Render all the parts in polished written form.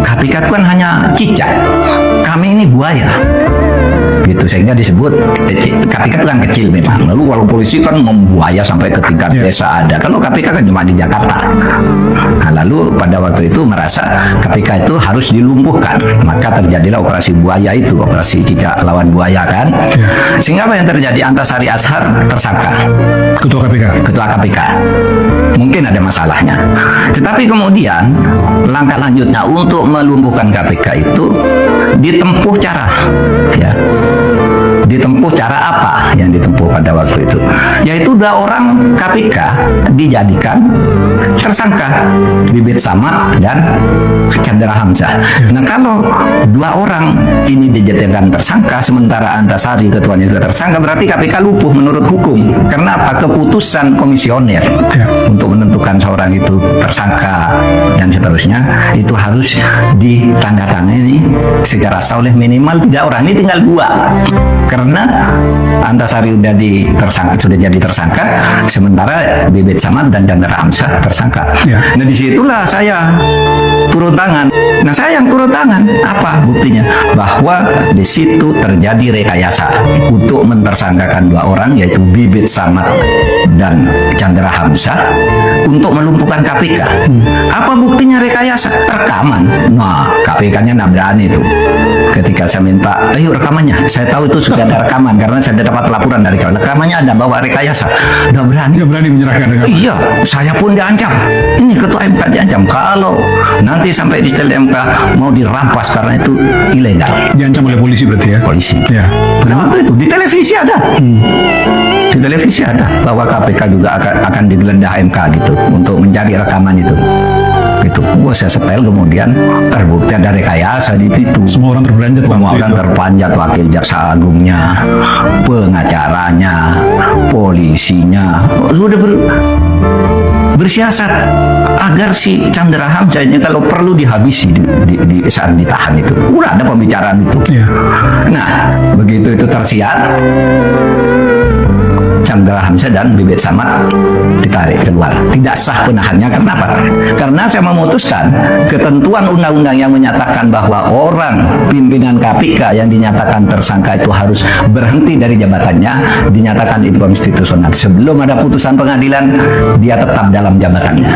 KPK itu kan hanya cicak, kami ini buaya. Gitu, sehingga disebut KPK itu kan kecil memang. Lalu kalau polisi kan membuaya sampai ke tingkat desa ada. Kalau KPK kan cuma di Jakarta. Nah, lalu pada waktu itu merasa KPK itu harus dilumpuhkan, maka terjadilah operasi buaya itu, operasi cicak lawan buaya kan. Sehingga apa yang terjadi? Antasari Azhar tersangka. Ketua KPK. Ketua KPK. Mungkin ada masalahnya. Tetapi kemudian langkah lanjutnya untuk melumpuhkan KPK itu ditempuh cara, ya. Ditempuh cara apa yang ditempuh pada waktu itu? Yaitu 2 orang KPK dijadikan tersangka, Bibit Samad dan Chandra Hamzah. Nah, kalau 2 orang ini dijadikan tersangka, sementara Antasari ketuanya juga tersangka, berarti KPK lumpuh menurut hukum. Karena apa? Keputusan komisioner untuk menentukan seorang itu tersangka dan seterusnya itu harus ditandatangani secara sah oleh minimal 3 orang. Ini tinggal 2. Karena Antasari sudah jadi tersangka, sementara Bibit Samad dan Chandra Hamzah tersangka. Nah, disitulah saya turun tangan. Nah, saya yang turun tangan. Apa buktinya? Bahwa di situ terjadi rekayasa untuk mentersangkakan 2 orang, yaitu Bibit Samad dan Chandra Hamzah, untuk melumpuhkan KPK. Apa buktinya rekayasa? Rekaman. Nah, KPK-nya nggak berani itu. Ketika saya minta, ayo rekamannya. Saya tahu itu sudah ada rekaman karena saya dapat laporan dari kawan. Rekamannya ada bawa rekayasa. Nggak berani. Nggak berani menyerahkan rekaman. Iya, saya pun diancam. Ini ketua MK diancam. Kalau nanti sampai di setel MK mau dirampas karena itu ilegal. Diancam oleh polisi berarti ya? Polisi. Ya. Nah, waktu itu di televisi ada. Di televisi ada bahwa KPK juga akan digeledah MK gitu untuk mencari rekaman itu. Itu saya setel, kemudian terbukti ada rekayasa di situ. Semua orang terperanjat. Semua orang terpanjat, wakil jaksa agungnya, pengacaranya, polisinya sudah bersiasat agar si Chandra Hamzah ini kalau perlu dihabisi di saat ditahan itu. Udah ada pembicaraan itu. Nah, begitu itu tersiar, Chandra Hamzah dan Bibit Samad ditarik keluar. Tidak sah penahannya. Kenapa? Karena saya memutuskan ketentuan undang-undang yang menyatakan bahwa orang pimpinan KPK yang dinyatakan tersangka itu harus berhenti dari jabatannya, dinyatakan inkonstitusional. Sebelum ada putusan pengadilan, dia tetap dalam jabatannya.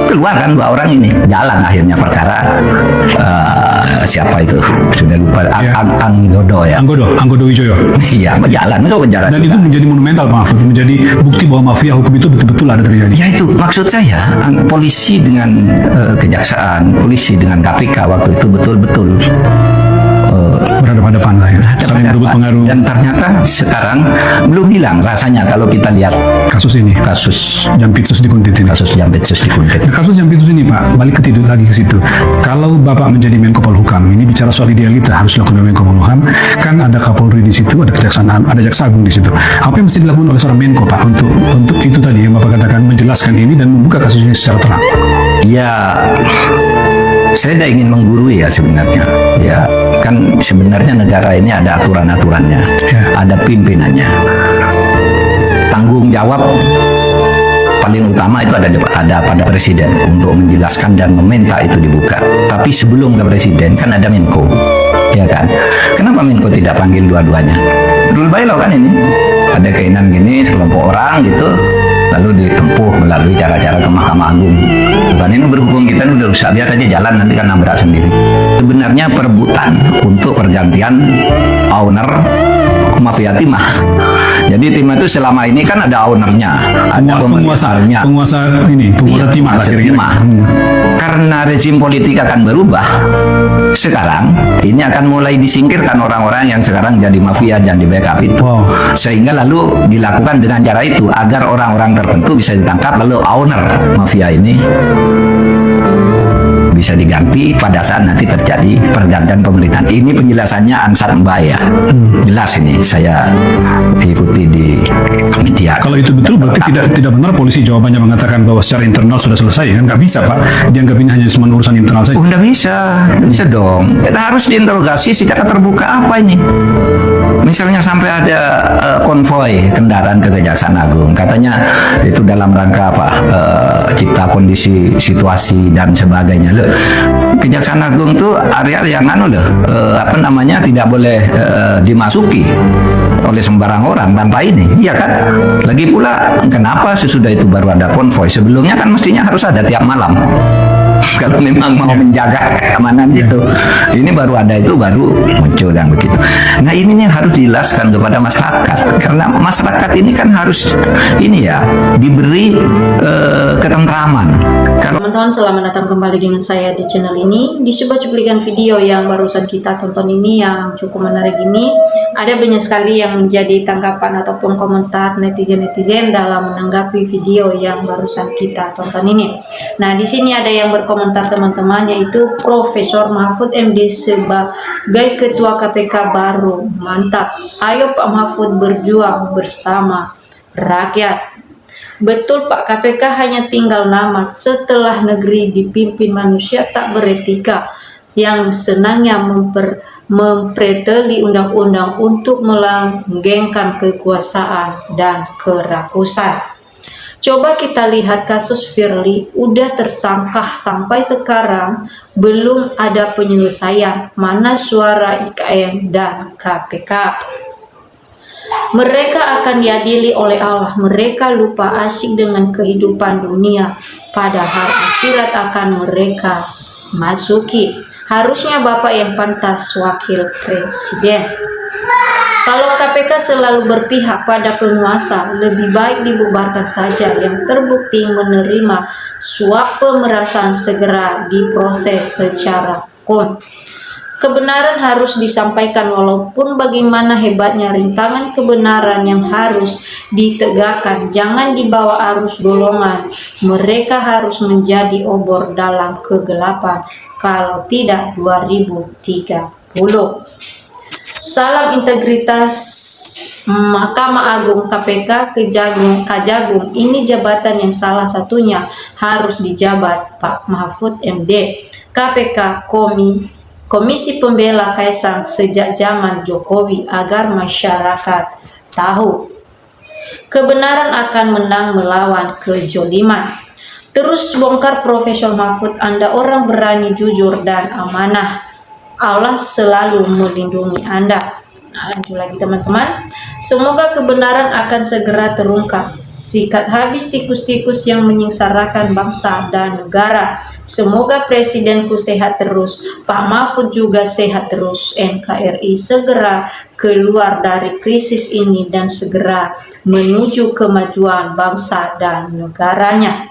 Keluar kan 2 orang ini, jalan akhirnya perkara. Siapa itu? Sudah lupa. Anggodo ya. Anggodo Wijoyo. Iya, berjalan itu penjara. Dan itu menjadi monumental, Pak Mahfud, menjadi bukti bahwa mafia hukum itu betul-betul ada terjadi. Ya, itu maksud saya, polisi dengan kejaksaan, polisi dengan KPK waktu itu betul-betul berhadapan-hadapan lah ya, saling berebut pengaruh. Dan ternyata sekarang belum hilang rasanya kalau kita lihat kasus ini, kasus Jampitsus di Kuntit ini. Kasus Jampitsus di Kuntit. Nah, kasus Jampitsus ini, Pak, balik ke tidur lagi ke situ. Kalau Bapak menjadi Menko Polhukam, ini bicara soal idealita harus dilakukan oleh Menko Polhukam, kan ada Kapolri di situ, ada Kejaksaan, ada Jaksa Agung di situ. Apa yang mesti dilakukan oleh seorang Menko, Pak, untuk itu tadi yang Bapak katakan, menjelaskan ini dan membuka kasus ini secara terang? Ya, saya tidak ingin menggurui ya sebenarnya. Ya, kan sebenarnya negara ini ada aturan-aturannya, ada pimpinannya. Tanggung jawab paling utama itu ada pada presiden untuk menjelaskan dan meminta itu dibuka. Tapi sebelum ke presiden kan ada Menko, ya kan? Kenapa Menko tidak panggil dua-duanya? Dulu baik kan ini ada keinginan gini sekelompok orang gitu, lalu ditempuh melalui cara-cara ke Mahkamah Agung. Bukan ini berhubung kita udah rusak, biar aja jalan, nanti kan nabrak sendiri. Sebenarnya perebutan untuk pergantian owner mafia timah. Jadi timah itu selama ini kan ada ownernya, ada penguasa timah. Karena rezim politik akan berubah, sekarang ini akan mulai disingkirkan orang-orang yang sekarang jadi mafia dan di backup itu. Sehingga lalu dilakukan dengan cara itu agar orang-orang tertentu bisa ditangkap, lalu owner mafia ini bisa diganti pada saat nanti terjadi pergantian pemerintahan. Ini penjelasannya Ansar Mbaya. Jelas ini saya ikuti di media. Kalau itu betul berarti tidak benar polisi jawabannya mengatakan bahwa secara internal sudah selesai, kan? Nggak bisa, Pak. Dianggap ini hanya cuma urusan internal saja. Nggak bisa dong. Kita harus diinterogasi secara terbuka. Apa ini? Misalnya sampai ada konvoi kendaraan ke Kejaksaan Agung, katanya itu dalam rangka apa? Cipta kondisi situasi dan sebagainya. Loh, Kejaksaan Agung tuh area yang tidak boleh dimasuki oleh sembarang orang tanpa ini, iya kan? Lagi pula, kenapa sesudah itu baru ada konvoy? Sebelumnya kan mestinya harus ada tiap malam. Kalau memang mau menjaga keamanan itu, ini baru ada, itu baru muncul yang begitu. Nah, ini nih harus dijelaskan kepada masyarakat, karena masyarakat ini kan harus diberi ketentraman. Teman-teman, selamat datang kembali dengan saya di channel ini. Di sebuah cuplikan video yang barusan kita tonton ini yang cukup menarik ini, ada banyak sekali yang menjadi tanggapan ataupun komentar netizen-netizen dalam menanggapi video yang barusan kita tonton ini. Nah, di sini ada yang berkomentar teman-teman, yaitu Profesor Mahfud MD sebagai Ketua KPK baru. Mantap, ayo Pak Mahfud berjuang bersama rakyat. Betul Pak, KPK hanya tinggal nama setelah negeri dipimpin manusia tak beretika yang senangnya mempreteli undang-undang untuk melanggengkan kekuasaan dan kerakusan. Coba kita lihat kasus Firly, udah tersangka sampai sekarang belum ada penyelesaian. Mana suara IKN dan KPK? Mereka akan diadili oleh Allah. Mereka lupa asik dengan kehidupan dunia, padahal akhirat akan mereka masuki. Harusnya Bapak yang pantas wakil presiden. Kalau KPK selalu berpihak pada penguasa, lebih baik dibubarkan saja. Yang terbukti menerima suap pemerasan segera diproses secara hukum. Kebenaran harus disampaikan walaupun bagaimana hebatnya rintangan kebenaran yang harus ditegakkan. Jangan dibawa arus golongan. Mereka harus menjadi obor dalam kegelapan. Kalau tidak 2030. Salam integritas Mahkamah Agung, KPK, Kejagung. Ini jabatan yang salah satunya harus dijabat Pak Mahfud MD. KPK Komisi Pembela Kaisang sejak zaman Jokowi agar masyarakat tahu kebenaran akan menang melawan kezoliman. Terus bongkar Profesor Mahfud, Anda orang berani, jujur dan amanah. Allah selalu melindungi Anda. Nah, lanjut lagi teman-teman. Semoga kebenaran akan segera terungkap. Sikat habis tikus-tikus yang menyengsarakan bangsa dan negara. Semoga presidenku sehat terus, Pak Mahfud juga sehat terus. NKRI segera keluar dari krisis ini dan segera menuju kemajuan bangsa dan negaranya.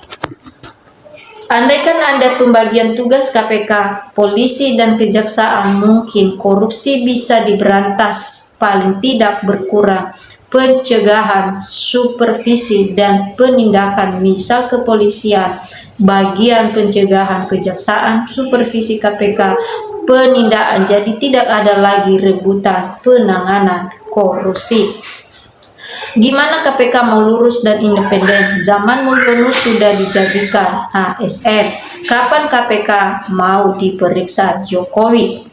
Andaikan ada pembagian tugas KPK, polisi dan kejaksaan, mungkin korupsi bisa diberantas, paling tidak berkurang. Pencegahan, supervisi, dan penindakan, misal kepolisian, bagian pencegahan, kejaksaan, supervisi KPK, penindakan, jadi tidak ada lagi rebutan penanganan korupsi. Gimana KPK mau lurus dan independen? Zaman Mulyono sudah dijadikan ASN. Kapan KPK mau diperiksa Jokowi?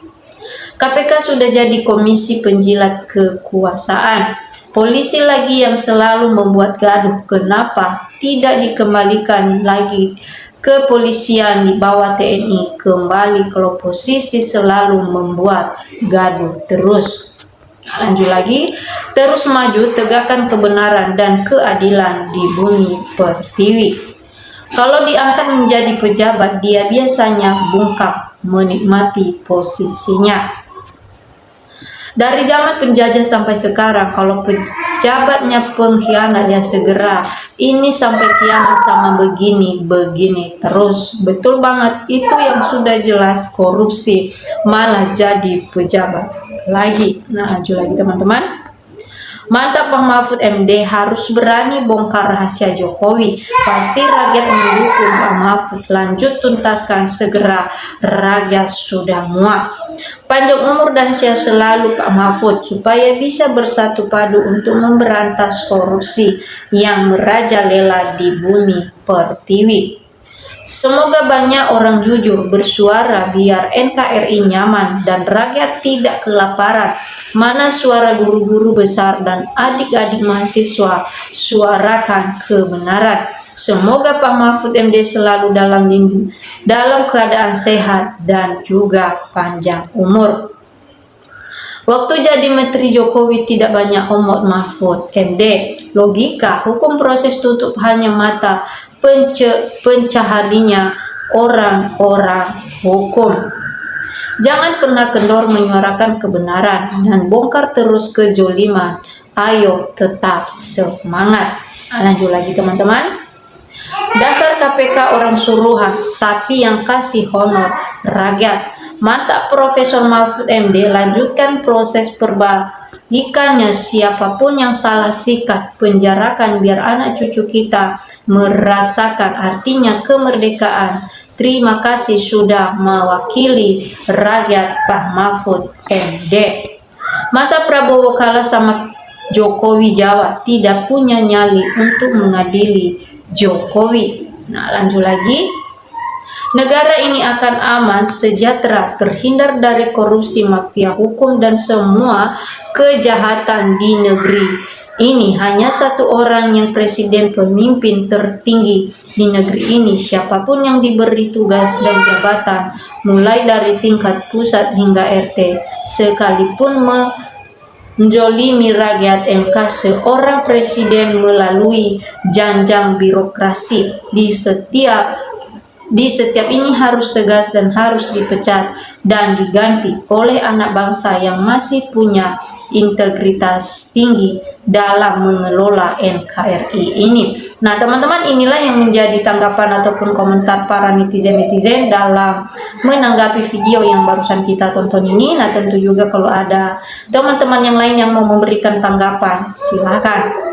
KPK sudah jadi komisi penjilat kekuasaan. Polisi lagi yang selalu membuat gaduh. Kenapa tidak dikembalikan lagi kepolisian di bawah TNI? Kembali ke oposisi selalu membuat gaduh terus. Lanjut lagi, terus maju tegakkan kebenaran dan keadilan di bumi pertiwi. Kalau diangkat menjadi pejabat, dia biasanya bungkam menikmati posisinya. Dari zaman penjajah sampai sekarang, kalau pejabatnya pengkhianat ya segera. Ini sampai kiamat sama begini terus. Betul banget, itu yang sudah jelas korupsi, malah jadi pejabat lagi. Nah, lanjut lagi teman-teman. Mantap Pak Mahfud MD, harus berani bongkar rahasia Jokowi. Pasti rakyat mendukung Pak Mahfud. Lanjut tuntaskan segera, rakyat sudah muak. Panjang umur dan sehat selalu Pak Mahfud, supaya bisa bersatu padu untuk memberantas korupsi yang merajalela di bumi pertiwi. Semoga banyak orang jujur bersuara biar NKRI nyaman dan rakyat tidak kelaparan. Mana suara guru-guru besar dan adik-adik mahasiswa, suarakan kebenaran. Semoga Pak Mahfud MD selalu dalam keadaan sehat dan juga panjang umur. Waktu jadi Menteri Jokowi tidak banyak omong Mahfud MD. Logika hukum proses tutup hanya mata pencaharinya orang-orang hukum. Jangan pernah kendor menyuarakan kebenaran dan bongkar terus kezoliman. Ayo tetap semangat. Lanjut lagi teman-teman. Dasar KPK orang suruhan, tapi yang kasih honor rakyat. Mantap Profesor Mahfud MD, lanjutkan proses perbaikannya. Siapapun yang salah sikat, penjarakan biar anak cucu kita merasakan artinya kemerdekaan. Terima kasih sudah mewakili rakyat Pak Mahfud MD. Masa Prabowo kalah sama Jokowi Jawa, tidak punya nyali untuk mengadili Jokowi. Nah, lanjut lagi. Negara ini akan aman, sejahtera, terhindar dari korupsi, mafia hukum, dan semua kejahatan di negeri ini. Hanya satu orang yang presiden pemimpin tertinggi di negeri ini. Siapapun yang diberi tugas dan jabatan, mulai dari tingkat pusat hingga RT, sekalipun menjolimi rakyat MK, seorang presiden melalui janjang birokrasi di setiap ini harus tegas dan harus dipecat dan diganti oleh anak bangsa yang masih punya integritas tinggi dalam mengelola NKRI ini. Nah teman-teman, inilah yang menjadi tanggapan ataupun komentar para netizen-netizen dalam menanggapi video yang barusan kita tonton ini. Nah tentu juga kalau ada teman-teman yang lain yang mau memberikan tanggapan, silakan.